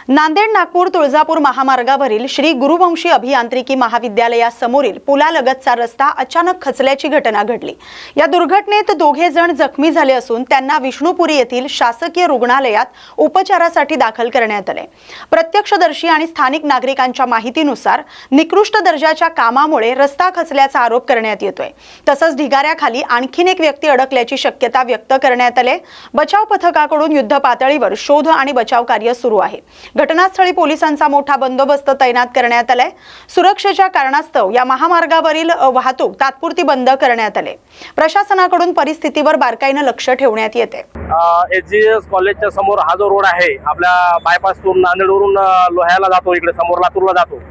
नांदेड नागपूर तुळजापूर महामार्गावरील श्री गुरुवंशी अभियांत्रिकी महाविद्यालयासमोरील पुलालगतचा रस्ता अचानक खचल्याची घटना घडली। या दुर्घटनेत दोघे जण जखमी झाले असून त्यांना विष्णुपुरी येथील शासकीय रुग्णालयात उपचारासाठी दाखल करण्यात आले। प्रत्यक्षदर्शी आणि स्थानिक नागरिकांच्या माहितीनुसार निकृष्ट दर्जाच्या कामामुळे रस्ता खचल्याचा आरोप करण्यात येतोय। तसंच ढिगाऱ्याखाली आणखीन एक व्यक्ती अडकल्याची शक्यता व्यक्त करण्यात आली। बचाव पथकाकडून युद्ध पातळीवर शोध आणि बचाव कार्य सुरू आहे। घटनास्थळी पोलिसांचा मोठा बंदोबस्त तैनात करण्यात आलाय। सुरक्षेच्या कारणास्तव या महामार्गावरील वाहतूक तात्पुरती बंद करण्यात आली। प्रशासनाकडून परिस्थितीवर बारकाईने लक्ष ठेवण्यात येते। एचजीएस कॉलेजच्या समोर हा जो रोड आहे आपल्या बायपासवरून नांदेडवरून लोह्याला जातो, इकडे समोर लातूरला जातो,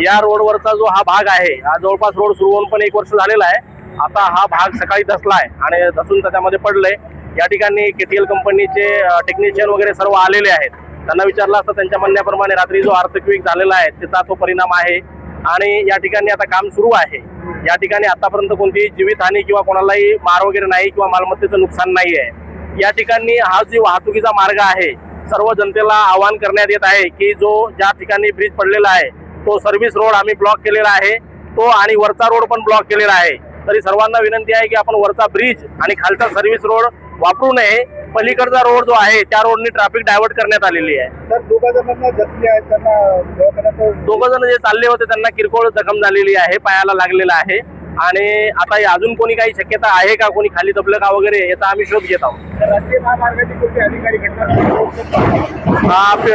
या रोडवरचा जो हा भाग आहे हा जवळपास रोड सुरू होऊन पण 1 वर्ष झालेला आहे। आता हा भाग सकाळी धसलाय आणि धसून त्याच्यामध्ये पडले। या ठिकाणी केटीएल कंपनीचे टेक्निशियन वगैरे सर्व आलेले आहेत। त्यांना विचारलं असता त्यांच्या म्हणण्याप्रमाणे रात्री जो अर्थक्वेक झालेला आहे त्याचा तो परिणाम आहे आणि या ठिकाणी आता काम सुरू आहे। या ठिकाणी आतापर्यंत कोणतीही जीवितहानी किंवा कोणालाही मार वगैरे नाही किंवा मालमत्तेचं नुकसान नाही आहे। या ठिकाणी हा जो वाहतुकीचा मार्ग आहे सर्व जनतेला आवाहन करण्यात येत आहे की जो ज्या ठिकाणी ब्रिज पडलेला आहे तो सर्व्हिस रोड आम्ही ब्लॉक केलेला आहे, तो आणि वरचा रोड पण ब्लॉक केलेला आहे। तरी सर्वांना विनंती आहे की आपण वरचा ब्रिज आणि खालचा सर्व्हिस रोड वापरू नये। पलीकडचा रोड जो आहे त्या रोडनी ट्रॅफिक डायव्हर्ट करण्यात आलेली आहे। तर दोघ जणांना जखमी आहेत, त्यांना दोघ जण जे चालले होते त्यांना किरकोळ जखम झालेली आहे, पायाला लागलेला आहे आणि आता अजून कोणी काही शक्यता आहे का, कोणी खाली दबलं का वगैरे याचा आम्ही शोध घेत आहोत। राष्ट्रीय महामार्गाचे कोणते अधिकारी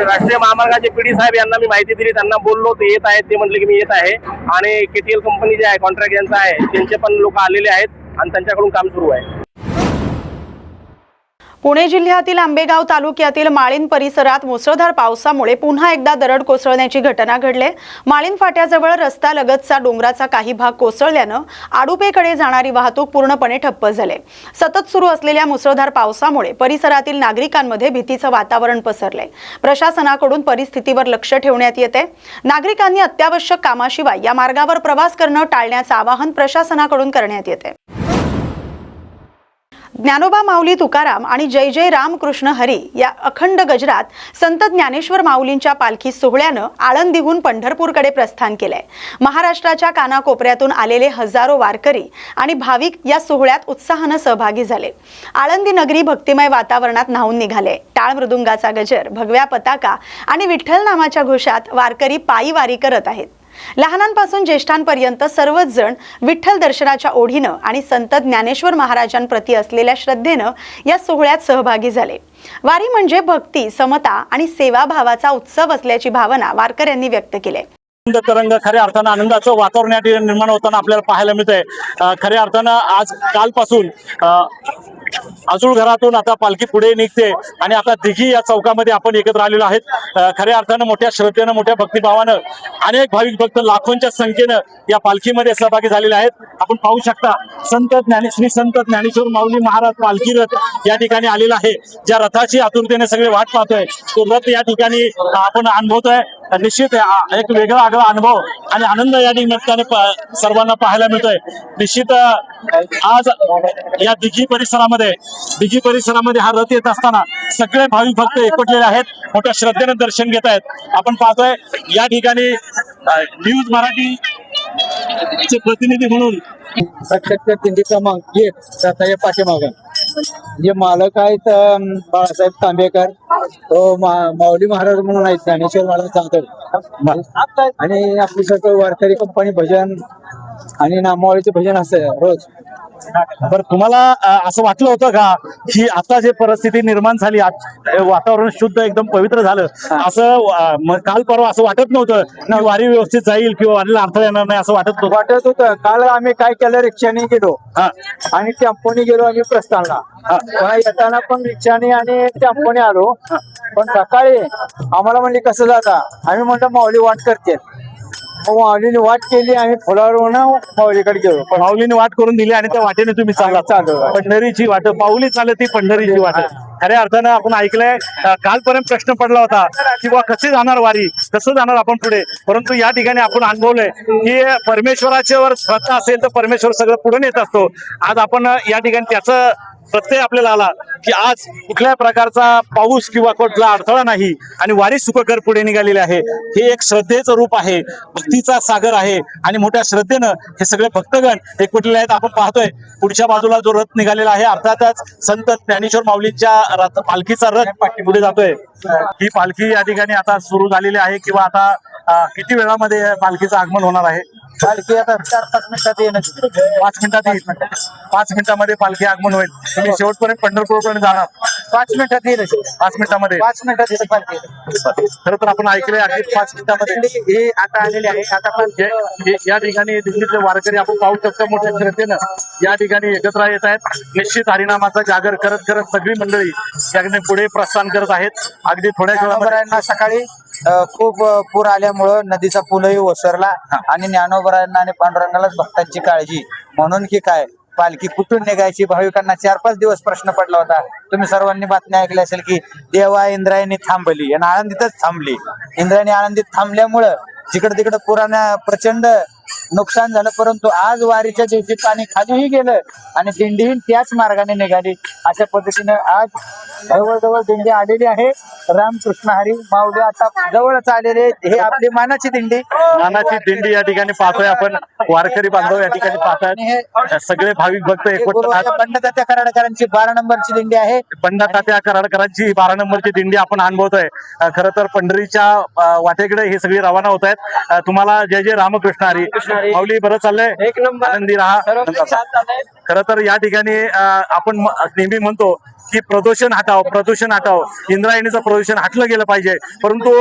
राष्ट्रीय महामार्गाचे पीडी साहेब यांना मी माहिती दिली, त्यांना बोललो ते येत आहेत, ते म्हटले की मी येत आहे आणि केटीएल कंपनी जे आहे कॉन्ट्रॅक्ट यांचा आहे त्यांचे पण लोक आलेले आहेत आणि त्यांच्याकडून काम सुरू आहे। पुणे जिल्ह्यातील आंबेगाव तालुक्यातील माळीन परिसरात मुसळधार पावसामुळे पुन्हा एकदा दरड कोसळण्याची घटना घडली। माळीन फाट्याजवळ रस्ता लगतचा डोंगराचा काही भाग कोसळल्यानं आडुपेकडे जाणारी वाहतूक पूर्णपणे ठप्प झाली। सतत सुरू असलेल्या मुसळधार पावसामुळे परिसरातील नागरिकांमध्ये भीतीचं वातावरण पसरले। प्रशासनाकडून परिस्थितीवर लक्ष ठेवण्यात येते। नागरिकांनी अत्यावश्यक कामाशिवाय या मार्गावर प्रवास करणं टाळण्याचं आवाहन प्रशासनाकडून करण्यात येते। ज्ञानोबा माऊली तुकाराम आणि जय जय रामकृष्ण हरी या अखंड गजरात संत ज्ञानेश्वर माऊलींच्या पालखी सोहळ्यानं आळंदीहून पंढरपूरकडे प्रस्थान केलंय। महाराष्ट्राच्या कानाकोपऱ्यातून आलेले हजारो वारकरी आणि भाविक या सोहळ्यात उत्साहानं सहभागी झाले। आळंदी नगरी भक्तिमय वातावरणात न्हाऊन निघाले। टाळ मृदुंगाचा गजर, भगव्या पताका आणि विठ्ठल नामाच्या घोषात वारकरी पायी वारी करत आहेत। लहानांपासून ज्येष्ठांपर्यंत सर्वच जण विठ्ठल दर्शनाच्या ओढीनं आणि संत ज्ञानेश्वर महाराजांप्रती असलेल्या श्रद्धेनं या सोहळ्यात सहभागी झाले। वारी म्हणजे भक्ती, समता आणि सेवाभावाचा उत्सव असल्याची भावना वारकऱ्यांनी व्यक्त केली। तरंग खऱ्या अर्थानं आनंदाचं वातावरण या ठिकाणी निर्माण होताना आपल्याला पाहायला मिळतंय। खऱ्या अर्थानं आज कालपासून आजूळ घरातून आता पालखी पुढे निघते आणि आता दिघी या चौकामध्ये आपण एकत्र आलेलो आहेत। खऱ्या अर्थानं मोठ्या श्रद्धेनं, मोठ्या भक्तिभावानं अनेक भाविक भक्त लाखोंच्या संख्येनं या पालखीमध्ये सहभागी झालेले आहेत। आपण पाहू शकता श्री संत ज्ञानेश्वर माऊली महाराज पालखी रथ या ठिकाणी आलेला आहे। ज्या रथाची आतुरतेने सगळे वाट पाहतोय तो रथ या ठिकाणी आपण अनुभवतोय। निश्चित एक वेगळा आगळा अनुभव आणि आनंद या निमित्ताने सर्वांना पाहायला मिळतोय। निश्चित आज या दिघी परिसरामध्ये हा रथ येत असताना सगळे भाविक भक्त एकवटलेले आहेत, मोठ्या श्रद्धेने दर्शन घेत आहेत। आपण पाहतोय या ठिकाणी न्यूज मराठी चे प्रतिनिधी म्हणून प्रत्यक्ष दिंडी क्रमांक 1 रथाच्या पाठीमागं जे मालक आहेत बाळासाहेब तांबेकर, तो माऊली महाराज म्हणून आहेत, ज्ञानेश्वर महाराज जाधव, आणि आपली सगळं वारकरी कंपनी भजन आणि नामावळीचे भजन असते रोज। बरं, तुम्हाला असं वाटलं होतं का की आता जे परिस्थिती निर्माण झाली, वातावरण शुद्ध एकदम पवित्र झालं, असं काल परवा असं वाटत नव्हतं की वारी व्यवस्थित जाईल किंवा वारीला अडथळा येणार नाही असं वाटत होतं? काल आम्ही काय केलं, रिक्षाने गेलो आणि टेम्पोने गेलो आम्ही प्रस्थानला। येताना पण रिक्षाने आणि टेम्पोने आलो, पण सकाळी आम्हाला म्हणले कसं जाता, आम्ही म्हणतो माऊली वाट करते। माऊलीने वाट केली, आम्ही फुलावरून माऊलीकडे गेलो, पण माऊलीने वाट करून दिली आणि त्या वाटेने तुम्ही चालला। पंढरीची वाट, पाऊली चालत ती पंढरीची वाट। खऱ्या अर्थानं आपण ऐकलंय, कालपर्यंत प्रश्न पडला होता की बा कसे जाणार वारी, कसं जाणार आपण पुढे, परंतु या ठिकाणी आपण अनुभवलंय की परमेश्वराच्या वर श्रद्धा असेल तर परमेश्वर सगळं पुढे नेत असतो। आज आपण या ठिकाणी त्याचं प्रत्यय आपल्याला आला की आज कुठल्या प्रकारचा पाऊस किंवा कुठला अडथळा नाही आणि वारी सुखकर पुढे निघालेले आहे. हे एक श्रद्धेचं रूप आहे, भक्तीचा सागर आहे आणि मोठ्या श्रद्धेनं हे सगळे भक्तगण एकवटलेले आहेत. आपण पाहतोय पुढच्या बाजूला जो रथ निघालेला आहे, अर्थातच संत ज्ञानेश्वर माऊलींच्या पालखीचा रथ पुढे जातोय. ही पालखी या ठिकाणी आता सुरू झालेली आहे किंवा आता किती वेळामध्ये पालखीचं आगमन होणार आहे? पालखी आता 4-5 मिनिटात येणं. 5 मिनिटात येईल. 5 मिनिटामध्ये पालखी आगमन होईल. तुम्ही शेवटपर्यंत पंढरपूरपर्यंत जाणार. 5 मिनिटात येईल. 5 मिनिटामध्ये 5 मिनिटात येते पालखी. खरं तर आपण ऐकले अगदी 5 मिनिटामध्ये हे आता आलेले आहे. आता पण या ठिकाणी दिल्लीतले वारकरी आपण पाहू शकतो मोठ्या श्रद्धेनं या ठिकाणी एकत्र येत आहेत. निश्चित हरिनामाचा जागर करत करत सगळी मंडळी त्याकडे पुढे प्रस्थान करत आहेत. अगदी थोड्या वेळामध्ये ज्ञानोबरायांना सकाळी खूप पूर आल्यामुळं नदीचा पूलही ओसरला आणि ज्ञानोबरायांना आणि पांडुरंगालाच भक्तांची काळजी म्हणून की काय पालखी कुठून निघायची भाविकांना 4-5 दिवस प्रश्न पडला होता. तुम्ही सर्वांनी बातम्या ऐकल्या असेल की देवा इंद्रायणी थांबली आणि आळंदीतच थांबली. इंद्रायणी आळंदीत थांबल्यामुळं जिकडे तिकडे पुरानं प्रचंड नुकसान झालं, परंतु आज वारीच्या दिवशी पाणी खालीही गेलं आणि दिंडीही त्याच मार्गाने निघाली. अशा पद्धतीनं आज जवळजवळ दिंडी आलेली आहे. रामकृष्ण हरी माऊली आता जवळच आलेले आहेत. हे आपली मानाची दिंडी या ठिकाणी पाहतोय आपण. वारकरी बांधव या ठिकाणी पाहतात. सगळे भाविक भक्त एकवटतात. पंडितात्या कराडकरांची 12 नंबरची दिंडी आहे. पंडितात्या कराडकरांची 12 नंबरची दिंडी आपण अनुभवतोय. खरं तर पंढरीच्या वाटेकडे हे सगळी रवाना होत आहेत. तुम्हाला जय जय रामकृष्ण हरी. माऊली बरं चाललंय? एक नंबर. आनंदी राहा. खरं तर या ठिकाणी आपण नेहमी म्हणतो की प्रदूषण हटाव. इंद्रायणीचं प्रदूषण हटलं गेलं पाहिजे, परंतु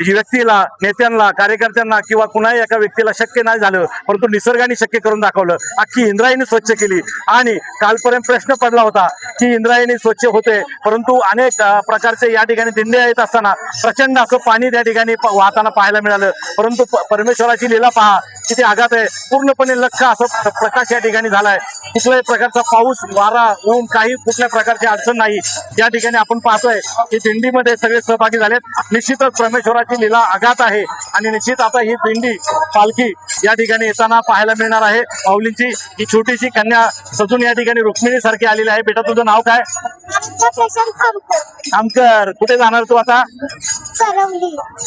व्यक्तीला, नेत्यांना, कार्यकर्त्यांना किंवा कुणाही एका व्यक्तीला शक्य नाही झालं, परंतु निसर्गाने शक्य करून दाखवलं. अख्खी इंद्रायणी स्वच्छ केली आणि कालपर्यंत प्रश्न पडला होता की इंद्रायणी स्वच्छ होते, परंतु अनेक प्रकारचे या ठिकाणी दिंड्या येत असताना प्रचंड असं पाणी त्या ठिकाणी वाहताना पाहायला मिळालं. परंतु परमेश्वराची लीला पहा किती आघात आहे. पूर्णपणे लख्ख असं प्रकाश या ठिकाणी झालाय. कुठल्याही प्रकारचा पाऊस, वारा, ऊन, काही कुठल्या प्रकारची अडचण नाही. या ठिकाणी आपण पाहतोय की दिंडीमध्ये सगळे सहभागी झालेत. निश्चितच परमेश्वराची लीला आघात आहे आणि निश्चित आता ही दिंडी पालखी या ठिकाणी येताना पाहायला मिळणार आहे. माऊलींची ही छोटीशी कन्या सजून या ठिकाणी रुक्मिणी सारखी आलेली आहे. बेटा तुझं नाव काय? आमकर. कुठे जाणार तू आता?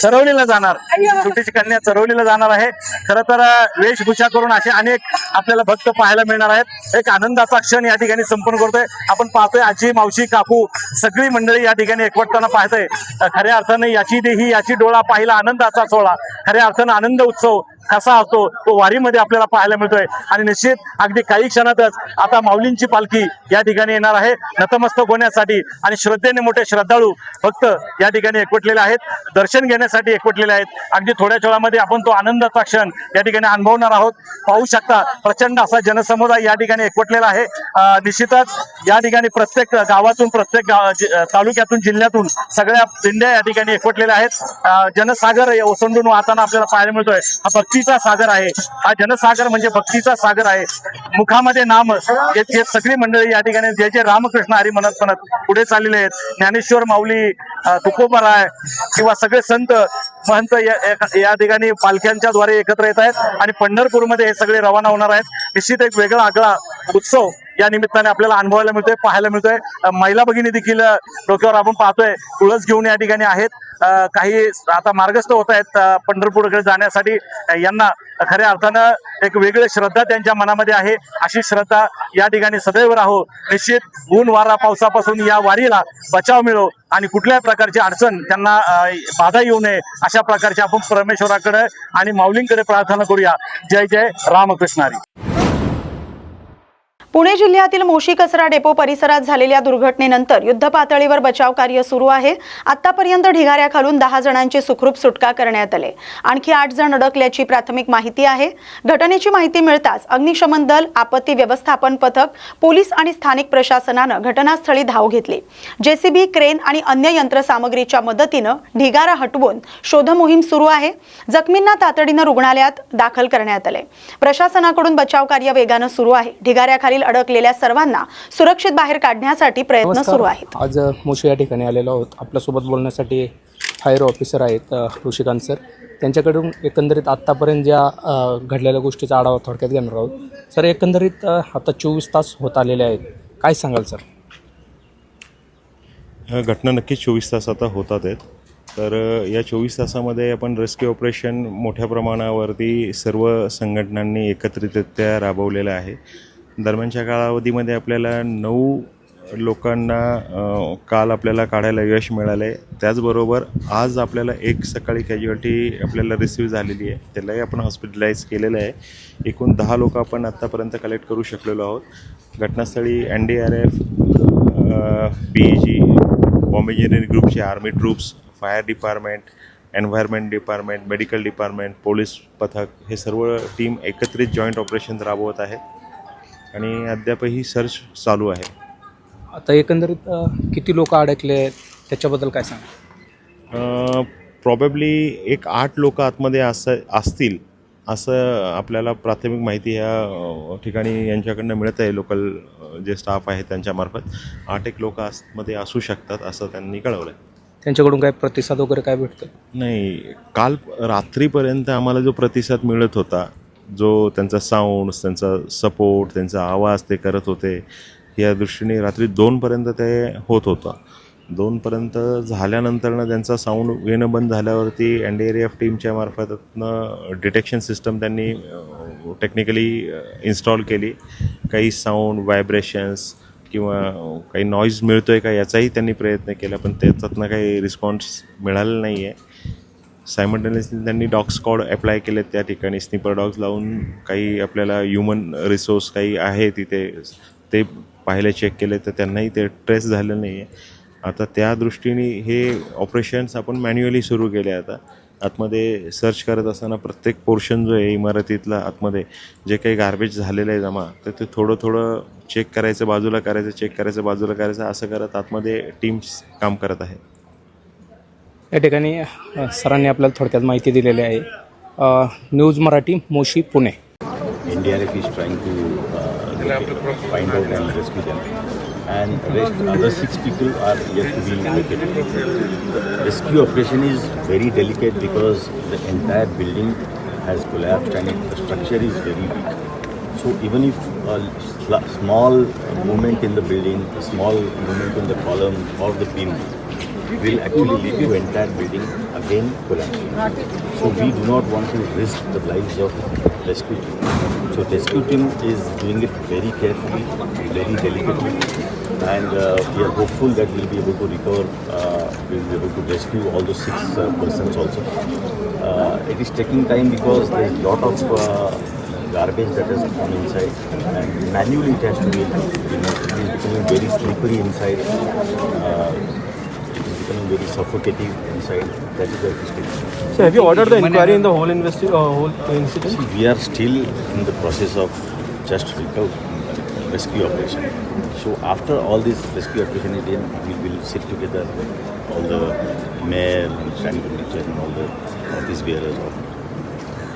चरवलीला जाणार. छोटीशी कन्या चरवलीला जाणार आहे. खरं तर वेशभूषा करून असे अनेक आपल्याला भक्त पाहायला मिळणार आहेत. एक आनंदाचा क्षण या ठिकाणी संपन्न करतोय. आपण पाहतोय आजी, मावशी, काकू सगळी मंडळी या ठिकाणी एकवटताना पाहतोय. खऱ्या अर्थाने याची देही याची डोळा पाहिला आनंदाचा सोहळा. खऱ्या अर्थानं आनंद उत्सव कसा असतो तो वारीमध्ये आपल्याला पाहायला मिळतोय. आणि निश्चित अगदी काही क्षणातच आता माऊलींची पालखी या ठिकाणी येणार आहे नतमस्तक होण्यासाठी. आणि श्रद्धेने मोठे श्रद्धाळू भक्त या ठिकाणी एकवटलेले आहेत, दर्शन घेण्यासाठी एकवटलेले आहेत. अगदी थोड्या वेळामध्ये आपण तो आनंदाचा क्षण या ठिकाणी अनुभवणार आहोत. पाहू शकता प्रचंड असा जनसमुदाय या ठिकाणी एकवटलेला आहे. निश्चितच या ठिकाणी प्रत्येक गावातून, प्रत्येक तालुक्यातून, जिल्ह्यातून सगळ्या दिंड्या या ठिकाणी एकवटलेल्या आहेत. जनसागर ओसंडून वाहताना आपल्याला पाहायला मिळतोय. हा भक्तीचा सागर आहे. हा जनसागर म्हणजे भक्तीचा सागर आहे. मुखामध्ये नाम जे सगळी मंडळी या ठिकाणी जे जे रामकृष्ण हरी म्हणत पुढे चाललेले आहेत. ज्ञानेश्वर माऊली, तुकोबाराय किंवा सगळे संत महंत या ठिकाणी पालख्यांच्या द्वारे एकत्र येत आहेत आणि पंढरपूरमध्ये हे सगळे रवाना होणार आहेत. निश्चित एक वेगळा आगळा उत्सव या निमित्ताने आपल्याला अनुभवायला मिळतोय, पाहायला मिळतोय. महिला भगिनी देखील डोक्यावर आपण पाहतोय तुळस घेऊन या ठिकाणी आहेत. काही आता मार्गस्थ होत आहेत पंढरपूरकडे जाण्यासाठी. यांना खऱ्या अर्थानं एक वेगळी श्रद्धा त्यांच्या मनामध्ये आहे. अशी श्रद्धा या ठिकाणी सदैव राहो. निश्चित ऊन, वारा, पावसापासून या वारीला बचाव मिळो आणि कुठल्याही प्रकारची अडचण त्यांना बाधा येऊ नये अशा प्रकारचे आपण परमेश्वराकडे आणि माऊलींकडे प्रार्थना करूया. जय जय रामकृष्ण हरी. पुणे जिल्ह्यातील मोशी कचरा डेपो परिसरात झालेल्या दुर्घटनेनंतर युद्धपातळीवर बचाव कार्य सुरू आहे. आतापर्यंत ढिगाऱ्याखालून 10 जणांची सुखरूप सुटका करण्यात आली. आणखी 8 जण अडकल्याची प्राथमिक माहिती आहे. घटनेची माहिती मिळताच अग्निशमन दल, आपत्ती व्यवस्थापन पथक, पोलीस आणि स्थानिक प्रशासनानं घटनास्थळी धाव घेतली. जेसीबी, क्रेन आणि अन्य यंत्रसामग्रीच्या मदतीनं ढिगारा हटवून शोधमोहीम सुरू आहे. जखमींना तातडीनं रुग्णालयात दाखल करण्यात आले. प्रशासनाकडून बचाव कार्य वेगानं सुरू आहे. ढिगाऱ्याखाली अडकलेल्या सर्वांना सुरक्षित बाहेर काढण्यासाठी प्रयत्न सुरू आहेत. आज मोशी या ठिकाणी आलेलो आहोत. आपल्यासोबत बोलण्यासाठी फायर ऑफिसर आहेत ऋषिकांत सर. त्यांच्याकडून एकंदरीत आत्तापर्यंत ज्या घडलेल्या गोष्टीचा आढावा थोडक्यात घेणार आहोत. सर, एकंदरीत आता 24 तास होत आलेले आहेत, काय सांगाल सर? घटना नक्कीच 24 तास आता होतात आहेत. तर या 24 तासामध्ये आपण रेस्क्यू ऑपरेशन मोठ्या प्रमाणावरती सर्व संघटनांनी एकत्रितरित्या राबवलेलं आहे. दरम्यानच्या कालावधीमध्ये आपल्याला 9 लोकांना काल आपल्याला काढायला यश मिळाले. त्याचबरोबर आज आपल्याला एक सकाळी कॅज्युअल्टी आपल्याला रिसीव्ह झालेली आहे, त्यालाही आपण हॉस्पिटलाइज केलेलं आहे. एकूण 10 लोक आपण आत्तापर्यंत कलेक्ट करू शकलेलो आहोत. घटनास्थळी NDRF, BEG, बॉम्बे इंजिनिअरिंग ग्रुपचे army troops, fire department, environment department, medical department, police पथक हे सर्व टीम एकत्रित जॉईंट ऑपरेशन राबवत आहेत आणि अद्यापही सर्च चालू आहे. आता एकंदरीत किती लोक अडकले आहेत त्याच्याबद्दल काय सांगा? प्रॉबेबली एक 8 लोक आतमध्ये असतील असं आपल्याला प्राथमिक माहिती ह्या ठिकाणी यांच्याकडनं मिळत आहे. लोकल जे स्टाफ आहे त्यांच्यामार्फत 8 लोक आतमध्ये असू शकतात असं त्यांनी कळवलं आहे. त्यांच्याकडून काय प्रतिसाद वगैरे काय भेटतो? नाही, काल रात्रीपर्यंत आम्हाला जो प्रतिसाद मिळत होता, जो त्यांचा साऊंड, त्यांचा सपोर्ट, त्यांचा आवाज ते करत होते, या दृष्टीने रात्री 2पर्यंत ते होत होतं. 2पर्यंत झाल्यानंतरनं त्यांचा साऊंड येणं बंद झाल्यावरती NDRF टीमच्या मार्फतनं डिटेक्शन सिस्टम त्यांनी टेक्निकली इन्स्टॉल केली. काही साऊंड व्हायब्रेशन्स किंवा काही नॉईज मिळतो आहे का याचाही त्यांनी प्रयत्न केला, पण त्याच्यातनं काही रिस्पॉन्स मिळालेला नाही आहे. सायमल्टेनियसली त्यांनी डॉग स्क्वॉड अप्लाय केलेत त्या ठिकाणी, स्निपर डॉग्स लावून काही आपल्याला ह्युमन रिसोर्स काही आहे तिथे ते पाहिले, चेक केले, तर त्यांनाही ते ट्रेस झालं नाही आहे. आता त्या दृष्टीने हे ऑपरेशन्स आपण मॅन्युअली सुरू केले. आता आतमध्ये सर्च करत असताना प्रत्येक पोर्शन जो आहे इमारतीतला आतमध्ये जे काही गार्बेज झालेलं आहे जमा, तर ते थोडं थोडं चेक करायचं, बाजूला करायचं, चेक करायचं, बाजूला करायचं, असं करत आतमध्ये टीम्स काम करत आहे. या ठिकाणी सरांनी आपल्याला थोडक्यात माहिती दिलेली आहे. News Marathi, Moshi, Pune. NDRF is trying to find out and rescue them, and other 6 people are yet to be located. Rescue operation is very delicate because the entire building has collapsed and the structure is very weak. So even if a small movement in the building, a small movement in the column or the beam will actually lead the entire building again collapsing. So we do not want to risk the lives of rescue team. So rescue team is doing it very carefully, very delicately, and we are hopeful that we'll be able to recover, we'll be able to rescue all those 6 persons also. It is taking time because there is a lot of garbage that has come inside, and manually it has to be, it is becoming very slippery inside. It is becoming very suffocating inside. That is the mistake. So have you ordered the inquiry in the whole incident? See, we are still in the process of just rescue operation. So after all this rescue operation is done, we will sit together, all the mayor and standing committee and all the office bearers of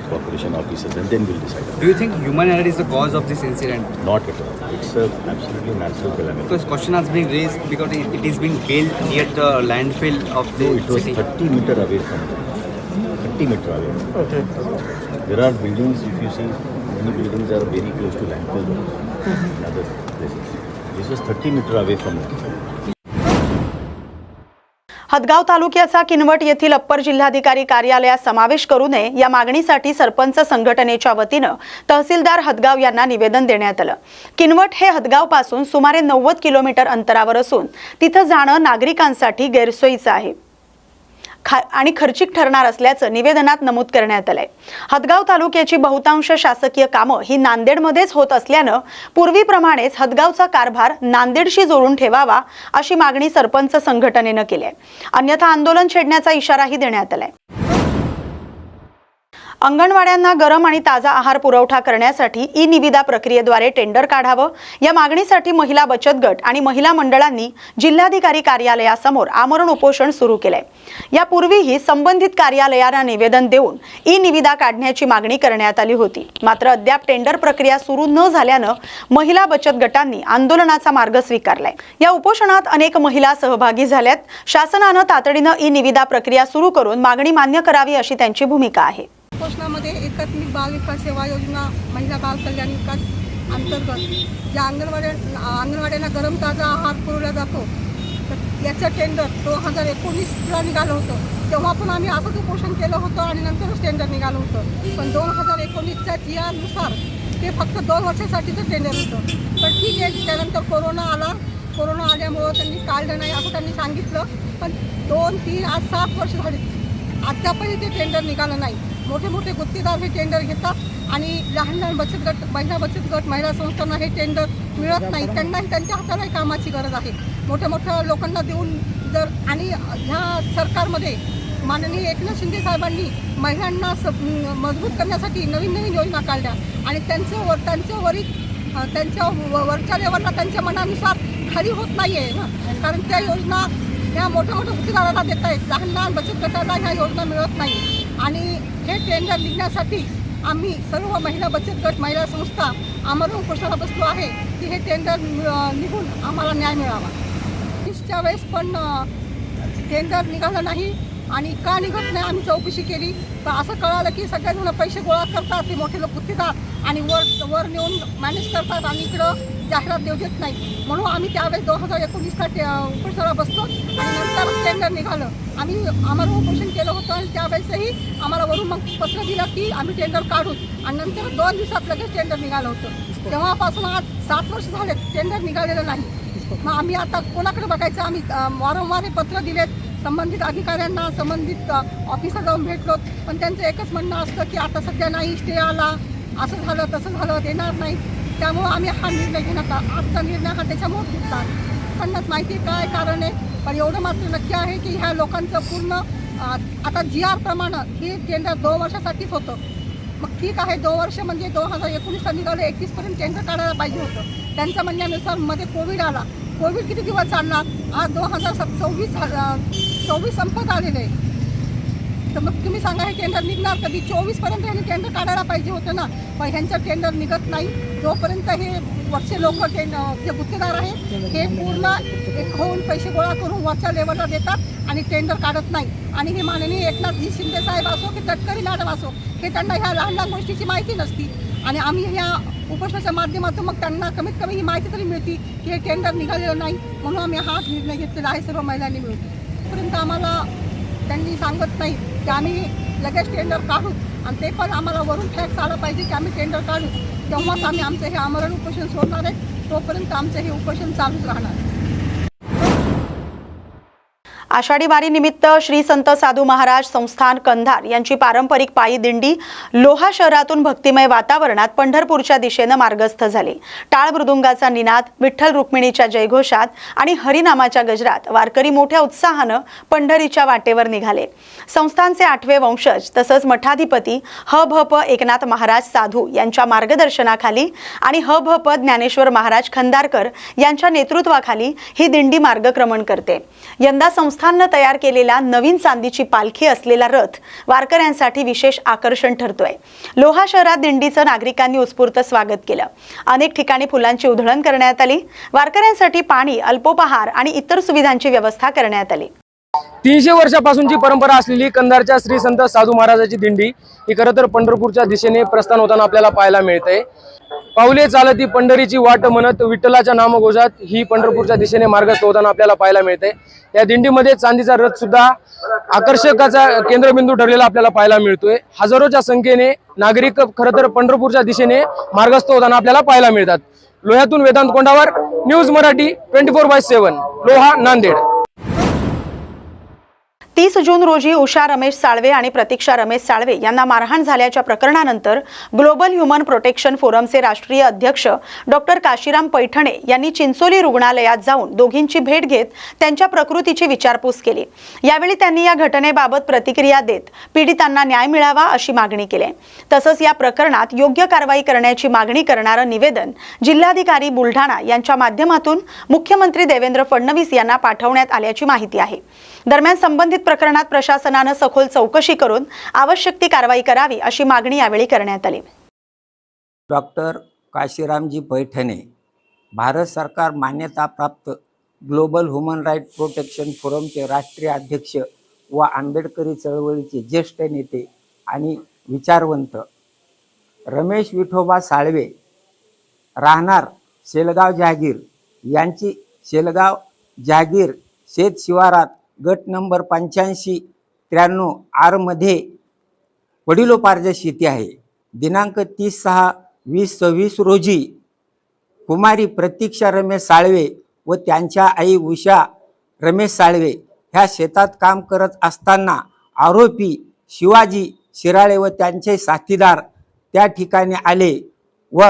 corporation officers, and then we'll decide. Do you think human error is the cause of this incident? Not at all. It's a absolutely natural calamity. Because question has been raised because it is being built near the landfill of the No, it was city. 30 meter away from there. 30 meter away. Okay. There are buildings, if you see, many buildings are very close to landfill in other places. This was 30 meter away from there. Hadgaon तालुक्याचा किनवट येथील upper जिल्हाधिकारी कार्यालयात समावेश करू नये या मागणीसाठी सरपंच संघटनेच्या वतीनं तहसीलदार हदगाव यांना निवेदन देण्यात आलं. किनवट हे हदगाव पासून सुमारे 90 किलोमीटर अंतरावर असून तिथं जाणं नागरिकांसाठी गैरसोयीचं आहे आणि खर्चिक ठरणार असल्याचं निवेदनात नमूद करण्यात आलंय. हदगाव तालुक्याची बहुतांश शासकीय कामं ही नांदेडमध्येच होत असल्यानं पूर्वीप्रमाणेच हदगावचा कारभार नांदेडशी जोडून ठेवावा अशी मागणी सरपंच संघटनेनं केली आहे. अन्यथा आंदोलन छेडण्याचा इशाराही देण्यात आलाय. अंगणवाड्यांना गरम आणि ताजा आहार पुरवठा करण्यासाठी ई-निविदा प्रक्रियेद्वारे टेंडर काढावं या मागणीसाठी महिला बचत गट आणि महिला मंडळांनी जिल्हाधिकारी कार्यालयासमोर आमरण उपोषण सुरू केलंय. यापूर्वीही संबंधित कार्यालयांना निवेदन देऊन ई-निविदा काढण्याची मागणी करण्यात आली होती. मात्र अद्याप टेंडर प्रक्रिया सुरू न झाल्यानं महिला बचत गटांनी आंदोलनाचा मार्ग स्वीकारलाय. या उपोषणात अनेक महिला सहभागी झाल्यात. शासनानं तातडीनं ई-निविदा प्रक्रिया सुरू करून मागणी मान्य करावी अशी त्यांची भूमिका आहे. पोषणामध्ये एकात्मिक बाल विकास सेवा योजना महिला बाल कल्याण विकास अंतर्गत ज्या अंगणवाड्यांना गरम ताजा आहार पुरवला जातो तर याचं टेंडर 2019ला निघालं होतं. तेव्हा पण आम्ही असंच उपोषण केलं होतं आणि नंतरच टेंडर निघालं होतं. पण 2019च्या GR-नुसार ते फक्त 2 वर्षासाठीचं टेंडर होतं. पण ठीक आहे, त्यानंतर कोरोना आला. कोरोना आल्यामुळं त्यांनी काढलं नाही असं त्यांनी सांगितलं. पण 2, 3, आज 7 वर्ष झाली, अद्यापही ते टेंडर निघालं नाही. मोठे मोठे गुत्तेदार हे टेंडर घेतात आणि लहान लहान बचत गट, महिला बचत गट, महिला संस्थांना हे टेंडर मिळत नाही. त्यांनाही त्यांच्या हातालाही कामाची गरज आहे. मोठ्या मोठ्या लोकांना देऊन जर, आणि ह्या सरकारमध्ये माननीय एकनाथ शिंदे साहेबांनी महिलांना मजबूत करण्यासाठी नवीन नवीन योजना काढल्या आणि त्यांच्या वरच्या लेवलला त्यांच्या मनानुसार खाली होत नाही आहे ना, कारण त्या योजना ह्या मोठ्या मोठ्या गुत्तेदाराला देत आहेत. लहान लहान बचत गटाला ह्या योजना मिळत नाही. आणि हे टेंडर निघण्यासाठी आम्ही सर्व महिला बचत गट, महिला संस्था आम्हाला उपोषणाला बसलो आहे की हे टेंडर निघून आम्हाला न्याय मिळावा. 20च्या वेळेस पण टेंडर निघालं नाही आणि का निघत नाही आम्ही चौकशी केली. तर असं कळालं की सगळेजण पैसे गोळा करतात, ते मोठे लोक गुत्तेदार, आणि वर नेऊन मॅनेज करतात आणि इकडं जाहिरात देऊ देत नाही. म्हणून आम्ही त्यावेळेस 2019ला उपोषणाला बसलो आणि नंतर टेंडर निघालं. आम्हाला उपोषण केलं होतं आणि त्यावेळेसही आम्हाला वरून मग पत्र दिलं की आम्ही टेंडर काढू आणि नंतर 2 दिवसात लगेच टेंडर निघालं होतं. तेव्हापासून आज 7 वर्ष झाले टेंडर निघालेलं नाही. मग आम्ही आता कोणाकडे बघायचं? आम्ही वारंवार हे पत्र दिलेत संबंधित अधिकाऱ्यांना, संबंधित ऑफिसला जाऊन भेटलो, पण त्यांचं एकच म्हणणं असतं की आता सध्या नाही, स्टे आला, असं झालं तसं झालं, देणार नाही. त्यामुळं आम्ही हा निर्णय घेण्यात, आजचा निर्णय हा त्याच्यामुळे घेतला. त्यांनाच माहिती काय कारण आहे, पण एवढं मात्र नक्की आहे की ह्या लोकांचं पूर्ण आता GR प्रमाणे हे टेंडर 2 वर्षासाठीच होतं. मग ठीक आहे, 2 वर्ष म्हणजे 2019ला निघालं, 31पर्यंत टेंडर काढायला पाहिजे होतं. त्यांच्या म्हणण्यानुसार मध्ये कोविड आला. कोविड किती दिवस चालणार? आज 2024 संपत आलेलं आहे. तर मग तुम्ही सांगा हे टेंडर निघणार कधी? 24पर्यंत ह्यांनी टेंडर काढायला पाहिजे होतं ना. पण ह्यांचं टेंडर निघत नाही. जोपर्यंत हे वरचे लोक जे गुत्तेदार आहेत हे पूर्ण एक होऊन पैसे गोळा करून वरच्या लेवलला देतात आणि टेंडर काढत नाही. आणि हे माननीय एकनाथजी शिंदे साहेब असो की तटकरी मॅडम असो, हे त्यांना ह्या लहान लहान गोष्टीची माहिती नसती. आणि आम्ही ह्या उपोषणाच्या माध्यमातून मग त्यांना कमीत कमी ही माहिती तरी मिळती की हे टेंडर निघालेलं नाही. म्हणून आम्ही हा निर्णय घेतलेला आहे सर्व महिलांनी मिळून. तोपर्यंत आम्हाला त्यांनी सांगत नाही की आम्ही लगेच टेंडर काढू, आणि ते पण आम्हाला वरून फॅक्स आला पाहिजे की आम्ही टेंडर काढू, तेव्हाच आम्ही आमचं हे आमरण उपोषण सोडणार आहे. तोपर्यंत आमचं हे उपोषण चालूच राहणार. आषाढी वारी निमित्त श्री संत साधू महाराज संस्थान कंधार यांची पारंपरिक पायी दिंडी लोहा शहरातून भक्तिमय वातावरणात पंढरपूरच्या दिशेनं मार्गस्थ झाली. टाळ मृदुंगाचा निनाद, विठ्ठल रुक्मिणीच्या जयघोषात आणि हरिनामाच्या गजरात वारकरी मोठ्या उत्साहानं पंढरीच्या वाटेवर निघाले. संस्थानचे 8वे वंशज तसंच मठाधिपती ह.भ.प. एकनाथ महाराज साधू यांच्या मार्गदर्शनाखाली आणि ह.भ.प. ज्ञानेश्वर महाराज खंदारकर यांच्या नेतृत्वाखाली ही दिंडी मार्गक्रमण करते. यंदा संस्थाननं तयार केलेला नवीन चांदीची पालखी असलेला रथ वारकऱ्यांसाठी विशेष आकर्षण ठरतोय. लोहा शहरात दिंडीचं नागरिकांनी उत्स्फूर्त स्वागत केलं. अनेक ठिकाणी फुलांची उधळण करण्यात आली. वारकऱ्यांसाठी पाणी, अल्पोपहार आणि इतर सुविधांची व्यवस्था करण्यात आली. 300 वर्षापासूनची परंपरा असलेली कंधारच्या श्री संत साधू महाराजांची दिंडी ही खरं तर पंढरपूरच्या दिशेने प्रस्थान होताना आपल्याला पाहायला मिळते. पाऊले चालती पंढरीची वाट म्हणत विठ्ठलाच्या नामघोषात ही पंढरपूरच्या दिशेने मार्गस्थ होताना आपल्याला पाहायला मिळते. या दिंडीमध्ये चांदीचा रथ सुद्धा आकर्षकाचा केंद्रबिंदू ठरलेला आपल्याला पाहायला मिळतोय. हजारोच्या संख्येने नागरिक खरं तर पंढरपूरच्या दिशेने मार्गस्थ होताना आपल्याला पाहायला मिळतात. लोह्यातून वेदांत कोंडावर, न्यूज मराठी 24/7, लोहा, नांदेड. 30 जून रोजी उषा रमेश साळवे आणि प्रतीक्षा रमेश साळवे यांना मारहाण झाल्याच्या प्रकरणानंतर ग्लोबल ह्युमन प्रोटेक्शन फोरमचे राष्ट्रीय अध्यक्ष डॉक्टर काशीराम पैठणे यांनी चिंचोली रुग्णालयात जाऊन दोघींची भेट घेत त्यांच्या प्रकृतीची विचारपूस केली. यावेळी त्यांनी या घटनेबाबत प्रतिक्रिया देत पीडितांना न्याय मिळावा अशी मागणी केली. तसंच या प्रकरणात योग्य कारवाई करण्याची मागणी करणारं निवेदन जिल्हाधिकारी बुलढाणा यांच्या माध्यमातून मुख्यमंत्री देवेंद्र फडणवीस यांना पाठवण्यात आल्याची माहिती आहे. दरम्यान संबंधित प्रकरणात प्रशासनानं सखोल चौकशी करून आवश्यक ती कारवाई करावी अशी मागणी यावेळी करण्यात आली. डॉक्टर काशीरामजी पैठणे, भारत सरकार मान्यताप्राप्त ग्लोबल ह्युमन राईट प्रोटेक्शन फोरमचे राष्ट्रीय अध्यक्ष व आंबेडकरी चळवळीचे ज्येष्ठ नेते आणि विचारवंत रमेश विठोबा साळवे, राहणार शेलगाव जहागीर यांची शेलगाव जहागीर शेत शिवारात गट नंबर 8593 आरमध्ये वडिलोपार्जित शेती आहे. दिनांक 30/6/2026 रोजी कुमारी प्रतीक्षा रमेश साळवे व त्यांच्या आई उषा रमेश साळवे ह्या शेतात काम करत असताना आरोपी शिवाजी शिराळे व त्यांचे साथीदार त्या ठिकाणी आले व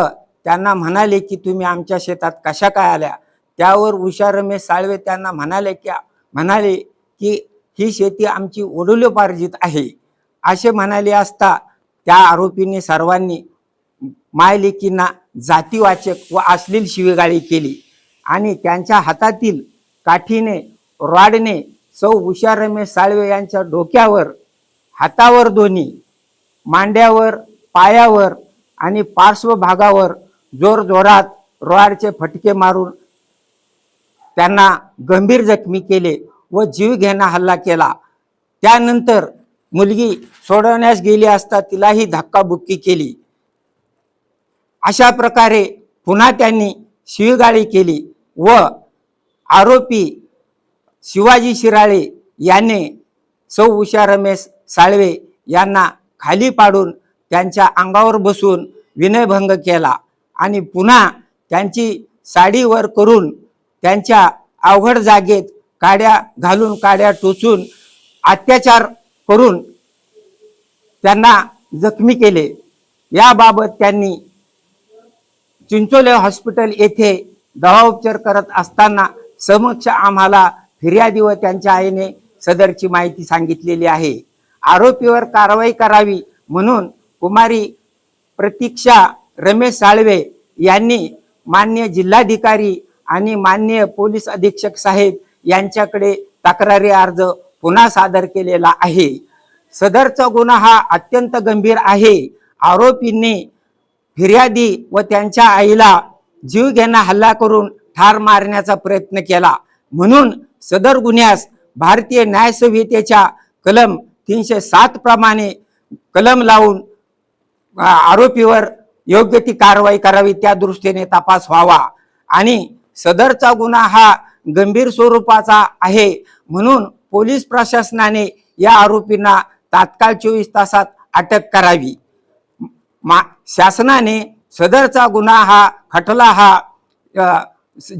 त्यांना म्हणाले की तुम्ही आमच्या शेतात कशा काय आल्या. त्यावर उषा रमेश साळवे त्यांना म्हणाले की ही शेती आमची वडिलोपार्जित आहे असे म्हणाले असता त्या आरोपींनी सर्वांनी मायलेकींना जातीवाचक व अश्लील शिवीगाळी केली आणि त्यांच्या हातातील काठीने रॉडने सौ उषा रमेश साळवे यांच्या डोक्यावर, हातावर दोन्ही, मांड्यावर, पायावर आणि पार्श्वभागावर जोरजोरात रॉडचे फटके मारून त्यांना गंभीर जखमी केले व जीवघेणा हल्ला केला. त्यानंतर मुलगी सोडवण्यास गेली असता तिलाही धक्काबुक्की केली. अशा प्रकारे पुन्हा त्यांनी शिवीगाळी केली व आरोपी शिवाजी शिराळे याने सौ उषा रमेश साळवे यांना खाली पाडून त्यांच्या अंगावर बसून विनयभंग केला आणि पुन्हा त्यांची साडी वर करून त्यांच्या अवघड जागेत काड्या घालून, काड्या टोचून अत्याचार करून त्यांना जखमी केले. याबाबत त्यांनी चिंचोले हॉस्पिटल येथे दवाउपचार करत असताना समक्ष आम्हाला फिर्यादी व त्यांच्या आईने सदरची माहिती सांगितलेली आहे. आरोपीवर कारवाई करावी म्हणून कुमारी प्रतीक्षा रमेश साळवे यांनी माननीय जिल्हाधिकारी आणि माननीय पोलीस अधीक्षक साहेब यांच्याकडे तक्रारी अर्ज पुन्हा सादर केलेला आहे. सदरचा गुन्हा हा अत्यंत गंभीर आहे. आरोपींनी फिर्यादी व त्यांच्या आईला जीवघेणा हल्ला करून ठार मारण्याचा प्रयत्न केला म्हणून सदर गुन्ह्यास भारतीय न्याय संहितेच्या कलम 307 प्रमाणे कलम लावून आरोपीवर योग्य ती कारवाई करावी, त्या दृष्टीने तपास व्हावा आणि सदरचा गुन्हा हा गंभीर स्वरूपाचा आहे म्हणून पोलीस प्रशासनाने या आरोपींना तात्काळ 24 तासात अटक करावी. शासनाने सदरचा गुन्हा हा खटला हा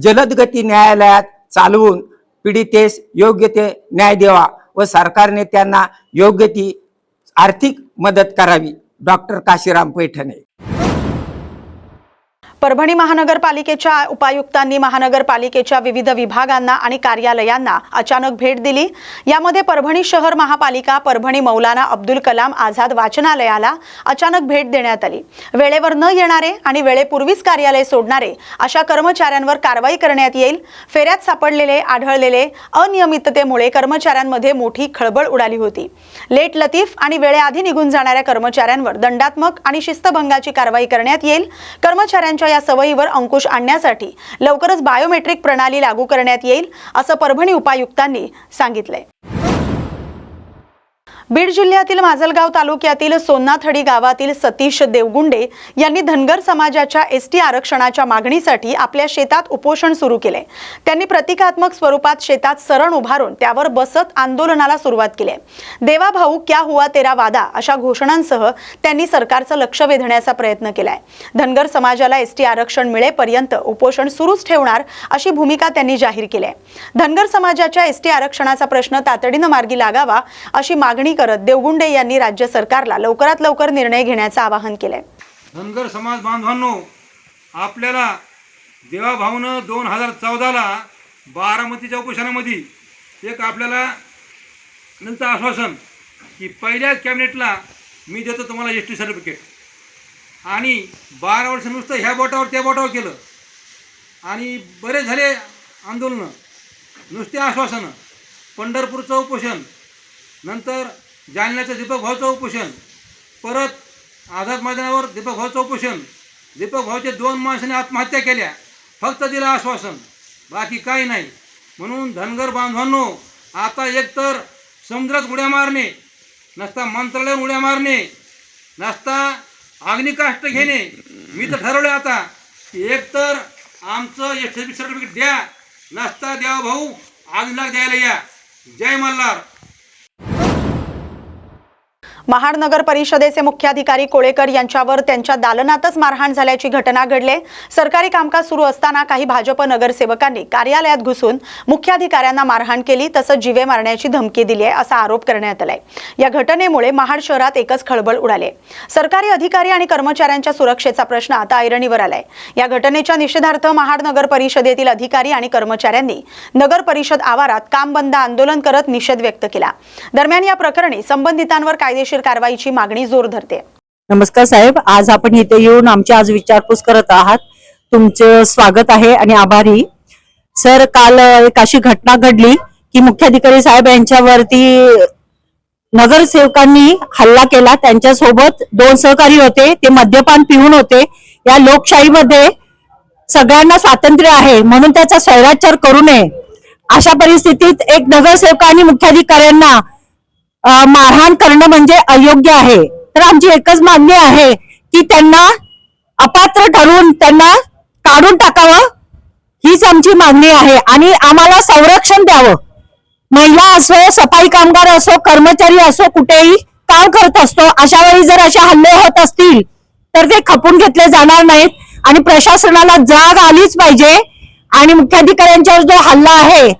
जलदगती न्यायालयात चालवून पीडितेस योग्य ते न्याय द्यावा व सरकारने त्यांना योग्य ती आर्थिक मदत करावी. डॉक्टर काशीराम पैठणे. परभणी महानगरपालिकेच्या उपायुक्तांनी महानगरपालिकेच्या विविध विभागांना आणि कार्यालयांना अचानक भेट दिली. यामध्ये परभणी शहर महापालिका परभणी मौलाना अब्दुल कलाम आझाद वाचनालयाला अचानक भेट देण्यात आली. वेळेवर न येणारे आणि वेळेपूर्वीच कार्यालय सोडणारे अशा कर्मचाऱ्यांवर कारवाई करण्यात येईल. फेऱ्यात सापडलेले आढळलेले अनियमिततेमुळे कर्मचाऱ्यांमध्ये मोठी खळबळ उडाली होती. लेट लतीफ आणि वेळेआधी निघून जाणाऱ्या कर्मचाऱ्यांवर दंडात्मक आणि शिस्तभंगाची कारवाई करण्यात येईल. कर्मचाऱ्यांच्या या सवयीवर अंकुश आणण्यासाठी लवकरच बायोमेट्रिक प्रणाली लागू करण्यात येईल असं परभणी उपायुक्तांनी सांगितलंय. बीड जिल्ह्यातील माजलगाव तालुक्यातील सोन्नाथडी गावातील सतीश देवगुंडे यांनी धनगर समाजाच्या एसटी आरक्षणाच्या मागणीसाठी आपल्या शेतात उपोषण सुरू केले. त्यांनी प्रतिकात्मक स्वरूपात शेतात सरण उभारून त्यावर बसत आंदोलनाला सुरुवात केली. देवा भाऊ क्या हुआ तेरा वादा अशा घोषणांसह त्यांनी सरकारचं लक्ष वेधण्याचा प्रयत्न केलाय. धनगर समाजाला एसटी आरक्षण मिळेपर्यंत उपोषण सुरूच ठेवणार अशी भूमिका त्यांनी जाहीर केली आहे. धनगर समाजाच्या एसटी आरक्षणाचा प्रश्न तातडीनं मार्गी लागावा अशी मागणी करत देवगुंडे यांनी राज्य सरकारला लवकरात लवकर निर्णय घेण्याचं आवाहन केलंय. धनगर समाज बांधवांनो, आपल्याला देवाभाऊनं 2014ला बारामतीच्या उपोषणामध्ये एक आपल्याला नंतर आश्वासन की पहिल्याच कॅबिनेटला मी देतो तुम्हाला एसटी सर्टिफिकेट आणि 12 वर्ष नुसतं ह्या बोटावर त्या बोटावर केलं आणि बरेच झाले आंदोलनं, नुसते आश्वासनं. पंढरपूरचं उपोषण, नंतर जालन्याचं दीपक भाऊचं उपोषण, परत आझाद मैदानावर दीपक भाऊचं उपोषण. दीपक भाऊचे 2 माणसांनी आत्महत्या केल्या, फक्त दिलं आश्वासन, बाकी काही नाही. म्हणून धनगर बांधवांनो, आता एकतर समुद्रात उड्या मारणे, नसता मंत्रालयात उड्या मारणे, नसता अग्निकाष्ट घेणे. मी तर ठरवलं आता की एकतर आमचं एसटी सर्टिफिकेट द्या, नसता द्या भाऊ आग लाग द्यायला या. जय मल्हार. महाड नगर परिषदेचे मुख्याधिकारी कोळेकर यांच्यावर त्यांच्या दालनातच मारहाण झाल्याची घटना घडली. सरकारी कामकाज सुरू असताना काही भाजप नगरसेवकांनी कार्यालयात घुसून मुख्याधिकाऱ्यांना मारहाण केली, तसंच जीवे मारण्याची धमकी दिली आहे असा आरोप करण्यात आलाय. या घटनेमुळे महाड शहरात एकच खळबळ उडाली. सरकारी अधिकारी आणि कर्मचाऱ्यांच्या सुरक्षेचा प्रश्न आता ऐरणीवर आलाय. या घटनेच्या निषेधार्थ महाड नगर परिषदेतील अधिकारी आणि कर्मचाऱ्यांनी नगर परिषद आवारात काम बंद आंदोलन करत निषेध व्यक्त केला. दरम्यान या प्रकरणी संबंधितांवर कायदेशीर कारवाईची मागणी जोर धरते. नमस्कार साहेब, आज आपण इथे येऊन आमची आज विचारपूस करत आहात. तुमचं स्वागत आहे आणि आभारी. सर, काल एक अशी घटना घडली की मुख्याधिकारी साहेब यांच्यावरती नगरसेवकांनी हल्ला केला. त्यांच्यासोबत 2 सहकारी होते, ते मद्यपान पिऊन होते. या लोकशाहीमध्ये सगळ्यांना स्वातंत्र्य आहे म्हणून त्याचा स्वैराचार करू नये. अशा परिस्थितीत एक नगरसेवक आणि मुख्याधिकाऱ्यांना मारहाण करणं म्हणजे अयोग्य आहे. तर आमची एकच मागणी आहे की त्यांना अपात्र ठरवून त्यांना काढून टाकावं, हीच आमची मागणी आहे. आणि आम्हाला संरक्षण द्यावं. महिला असो, सफाई कामगार असो, कर्मचारी असो, कुठेही काम करत असतो, अशा वेळी जर असे हल्ले होत असतील तर ते खपून घेतले जाणार नाहीत आणि प्रशासनाला जाग आलीच पाहिजे. आणि मुख्याधिकाऱ्यांच्यावर जो हल्ला आहे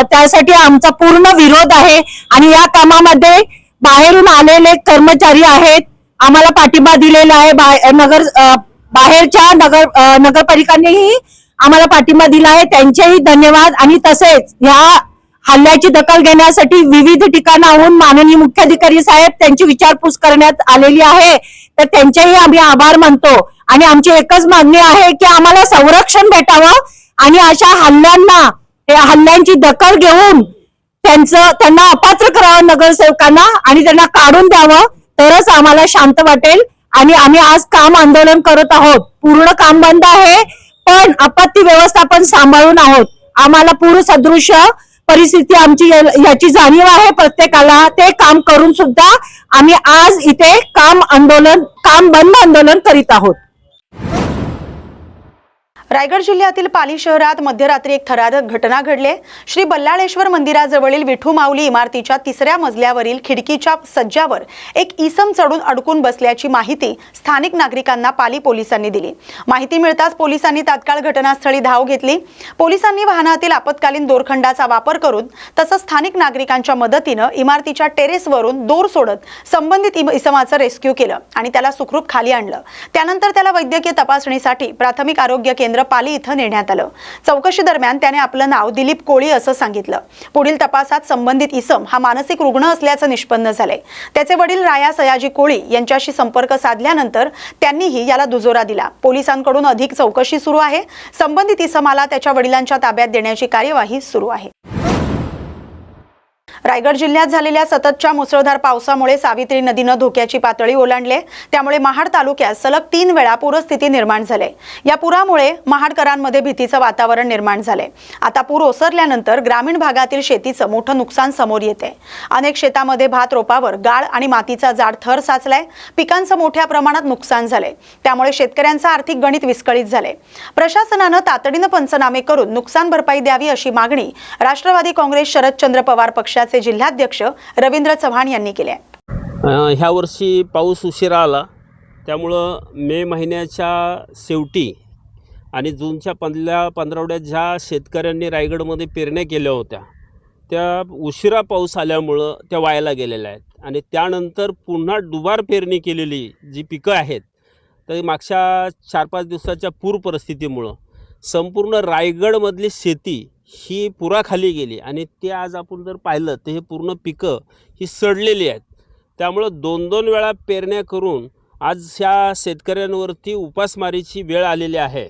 त्यासाठी आमचा पूर्ण विरोध आहे. आणि या कामामध्ये बाहेरून आलेले कर्मचारी आहेत, आम्हाला पाठिंबा दिलेला आहे. बाहेरच्या नगरपालिकांनीही आम्हाला पाठिंबा दिला आहे, त्यांचेही धन्यवाद. आणि तसेच ह्या हल्ल्याची दखल घेण्यासाठी विविध ठिकाणाहून माननीय मुख्याधिकारी साहेब त्यांची विचारपूस करण्यात आलेली आहे, तर त्यांचेही आम्ही आभार मानतो. आणि आमची एकच मागणी आहे की आम्हाला संरक्षण भेटावं आणि अशा हल्ल्यांची दखल घेऊन त्यांना अपात्र करावं नगरसेवकांना आणि त्यांना काढून द्यावं, तरच आम्हाला शांत वाटेल. आणि आम्ही आज काम आंदोलन करत आहोत. पूर्ण काम बंद आहे, पण आपत्ती व्यवस्थापन सांभाळून आहोत. आम्हाला पूर सदृश परिस्थिती आमची याची जाणीव आहे प्रत्येकाला. ते काम करून सुद्धा आम्ही आज इथे काम बंद आंदोलन करीत आहोत. रायगड जिल्ह्यातील पाली शहरात मध्यरात्री एक थरारक घटना घडली. श्री बल्लाळेश्वर मंदिराजवळील विठू माऊली इमारतीच्या 3ऱ्या मजल्यावरील खिडकीच्या सज्जावर एक इसम चढून अडकून बसल्याची माहिती स्थानिक नागरिकांना पाली पोलिसांनी दिली. माहिती मिळताच पोलिसांनी तात्काळ घटनास्थळी धाव घेतली. पोलिसांनी वाहनातील आपत्कालीन दोरखंडाचा वापर करून तसंच स्थानिक नागरिकांच्या मदतीनं इमारतीच्या टेरेसवरून दोर सोडत संबंधित इसमाचं रेस्क्यू केलं आणि त्याला सुखरूप खाली आणलं. त्यानंतर त्याला वैद्यकीय तपासणीसाठी प्राथमिक आरोग्य केंद्र पाली इथं नेण्यात आलं. चौकशी दरम्यान त्याने आपलं नाव दिलीप कोळी असं सांगितलं. पुढील तपासात संबंधित इसम हा मानसिक रुग्ण असल्याचं निष्पन्न झालंय. त्याचे वडील राया सयाजी कोळी यांच्याशी संपर्क साधल्यानंतर त्यांनीही याला दुजोरा दिला. पोलिसांकडून अधिक चौकशी सुरू आहे. संबंधित इसमाला त्याच्या वडिलांच्या ताब्यात देण्याची कार्यवाही सुरू आहे. रायगड जिल्ह्यात झालेल्या सततच्या मुसळधार पावसामुळे सावित्री नदीनं धोक्याची पातळी ओलांडली. त्यामुळे महाड तालुक्यात सलग 3 वेळा पूरस्थिती निर्माण झाली. या पुरामुळे महाडकरांमध्ये भीतीचं वातावरण निर्माण झाले. आता पूर ओसरल्यानंतर ग्रामीण भागातील शेतीचं मोठं नुकसान समोर येते. अनेक शेतामध्ये भात रोपावर गाळ आणि मातीचा जाड थर साचलाय. पिकांचं मोठ्या प्रमाणात नुकसान झाले. त्यामुळे शेतकऱ्यांचं आर्थिक गणित विस्कळीत झाले. प्रशासनानं तातडीनं पंचनामे करून नुकसान भरपाई द्यावी अशी मागणी राष्ट्रवादी काँग्रेस शरदचंद्र पवार पक्षाचे जिल्हाध्यक्ष रवींद्र चव्हाण यांनी केली आहे. ह्या वर्षी पाऊस उशिरा आला, त्यामुळं मे महिन्याच्या शेवटी आणि जूनच्या 15 ज्या शेतकऱ्यांनी रायगडमध्ये पेरण्या केल्या होत्या त्या उशिरा पाऊस आल्यामुळं त्या वायाला गेलेल्या आहेत. आणि त्यानंतर पुन्हा दुबार पेरणी केलेली जी पिकं आहेत तर मागच्या 4-5 दिवसाच्या पूर परिस्थितीमुळं संपूर्ण रायगडमधली शेती ही पुराखाली गेली. आणि ते आज आपण जर पाहिलं तर हे पूर्ण पिकं ही सडलेली आहेत. त्यामुळं 2-2 वेळा पेरण्या करून आज ह्या शेतकऱ्यांवरती उपासमारीची वेळ आलेली आहे.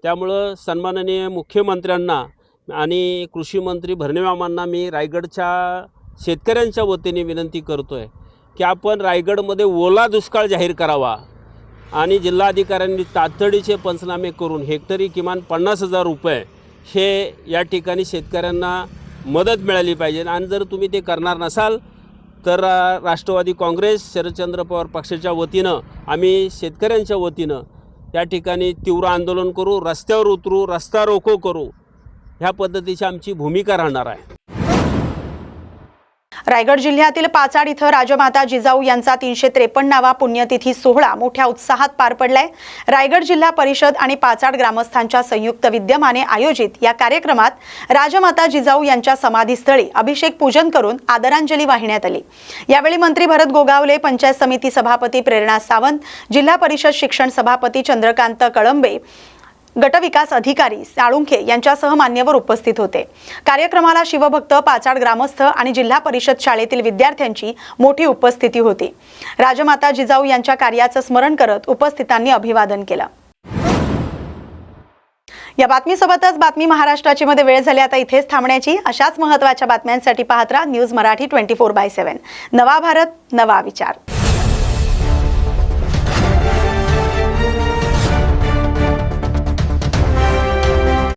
त्यामुळं सन्माननीय मुख्यमंत्र्यांना आणि कृषी मंत्री भरणे मामांना मी रायगडच्या शेतकऱ्यांच्या वतीने विनंती करतो आहे की आपण रायगडमध्ये ओला दुष्काळ जाहीर करावा आणि जिल्हाधिकाऱ्यांनी तातडीचे पंचनामे करून हेक्टरी किमान 50,000 रुपये हे या ठिकाणी शेतकऱ्यांना मदत मिळाली पाहिजे. आणि जर तुम्ही ते करणार नसाल तर राष्ट्रवादी काँग्रेस शरदचंद्र पवार पक्षाच्या वतीनं आम्ही शेतकऱ्यांच्या वतीनं या ठिकाणी तीव्र आंदोलन करू, रस्त्यावर उतरू, रस्ता रोको करू. ह्या पद्धतीची आमची भूमिका राहणार आहे. रायगड जिल्ह्यातील पाचाड इथं राजमाता जिजाऊ यांचा 353वा पुण्यतिथी सोहळा मोठ्या उत्साहात पार पडलाय. रायगड जिल्हा परिषद आणि पाचाड ग्रामस्थांच्या संयुक्त विद्यमाने आयोजित या कार्यक्रमात राजमाता जिजाऊ यांच्या समाधीस्थळी अभिषेक पूजन करून आदरांजली वाहिण्यात आली. यावेळी मंत्री भरत गोगावले, पंचायत समिती सभापती प्रेरणा सावंत, जिल्हा परिषद शिक्षण सभापती चंद्रकांत कळंबे, गटविकास अधिकारी साळुंखे यांच्यासह मान्यवर उपस्थित होते. कार्यक्रमाला शिवभक्त, पाचाड ग्रामस्थ आणि जिल्हा परिषद शाळेतील विद्यार्थ्यांची मोठी उपस्थिती होती. राजमाता जिजाऊ यांच्या कार्याचं स्मरण करत उपस्थितांनी अभिवादन केलं. या बातमीसोबतच बातमी महाराष्ट्राची मध्ये वेळ झाली आता इथेच थांबण्याची. अशाच महत्त्वाच्या बातम्यांसाठी पाहत राहा न्यूज मराठी 24/7. नवा भारत, नवा विचार.